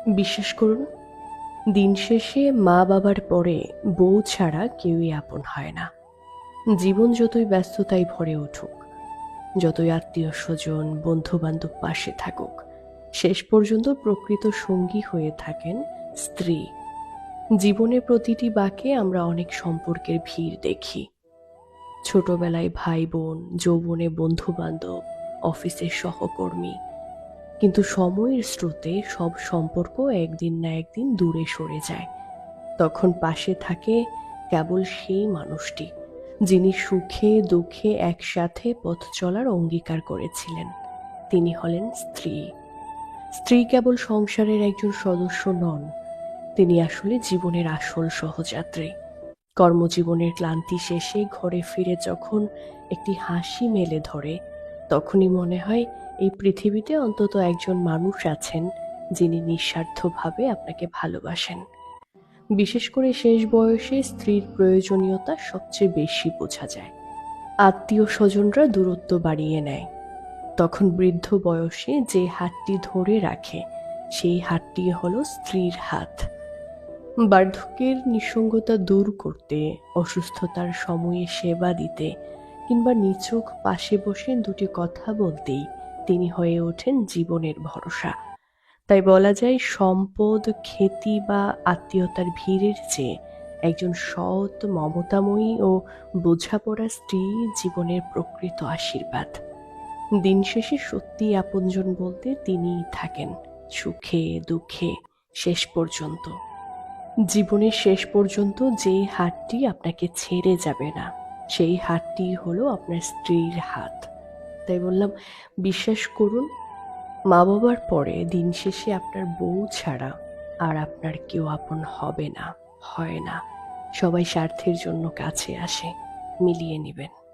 বিশ্বাস করুন, দিন শেষে মা বাবার পরে বউ ছাড়া কেউই আপন হয় না। জীবন যতই ব্যস্ততায় ভরে উঠুক, যতই আত্মীয় স্বজন বন্ধু বান্ধব পাশে থাকুক, শেষ পর্যন্ত প্রকৃত সঙ্গী হয়ে থাকেন স্ত্রী। জীবনের প্রতিটি বাঁকে আমরা অনেক সম্পর্কের ভিড় দেখি। ছোটবেলায় ভাই বোন, যৌবনে বন্ধু বান্ধব, অফিসের সহকর্মী। কিন্তু সময়ের স্রোতে সব সম্পর্ক একদিন না একদিন দূরে সরে যায়। তখন পাশে থাকে কেবল সেই মানুষটি যিনি সুখে দুঃখে একসাথে পথ চলার অঙ্গীকার করেছিলেন। তিনি হলেন স্ত্রী। স্ত্রী কেবল সংসারের একজন সদস্য নন, তিনি আসলে জীবনের আসল সহযাত্রী। কর্মজীবনের ক্লান্তি শেষে ঘরে ফিরে যখন একটি হাসি মেলে ধরে, তখনই মনে হয় এই পৃথিবীতে অন্তত একজন মানুষ আছেন যিনি নিঃস্বার্থভাবে আপনাকে ভালোবাসেন। বিশেষ করে শেষ বয়সে স্ত্রীর প্রয়োজনীয়তা সবচেয়ে বেশি বোঝা যায়। আত্মীয় স্বজনরা দূরত্ব বাড়িয়ে নেয়, তখন বৃদ্ধ বয়সে যে হাতটি ধরে রাখে সেই হাতটি হলো স্ত্রীর হাত। বার্ধক্যের নিঃসঙ্গতা দূর করতে, অসুস্থতার সময়ে সেবা দিতে কিংবা নিছক পাশে বসে দুটি কথা বলতেই তিনি হয়ে ওঠেন জীবনের ভরসা। তাই বলা যায়, সম্পদ, খ্যাতি বা আত্মীয়তার ভিড়ের চেয়ে একজন সৎ, মমতাময়ী ও বোঝাপড়া স্ত্রী জীবনের প্রকৃত আশীর্বাদ। দিন শেষে সত্যি আপনজন বলতে তিনিই থাকেন, সুখে দুঃখে, শেষ পর্যন্ত। জীবনের শেষ পর্যন্ত যেই হাতটি আপনাকে ছেড়ে যাবে না, সেই হাতটি হলো আপনার স্ত্রীর হাত। তাই বললাম, বিশ্বাস করুন, মা বাবার পরে দিন শেষে আপনার বউ ছাড়া আর আপনার কেউ আপন হবে না, হয় না। সবাই স্বার্থের জন্য কাছে আসে, মিলিয়ে নেবেন।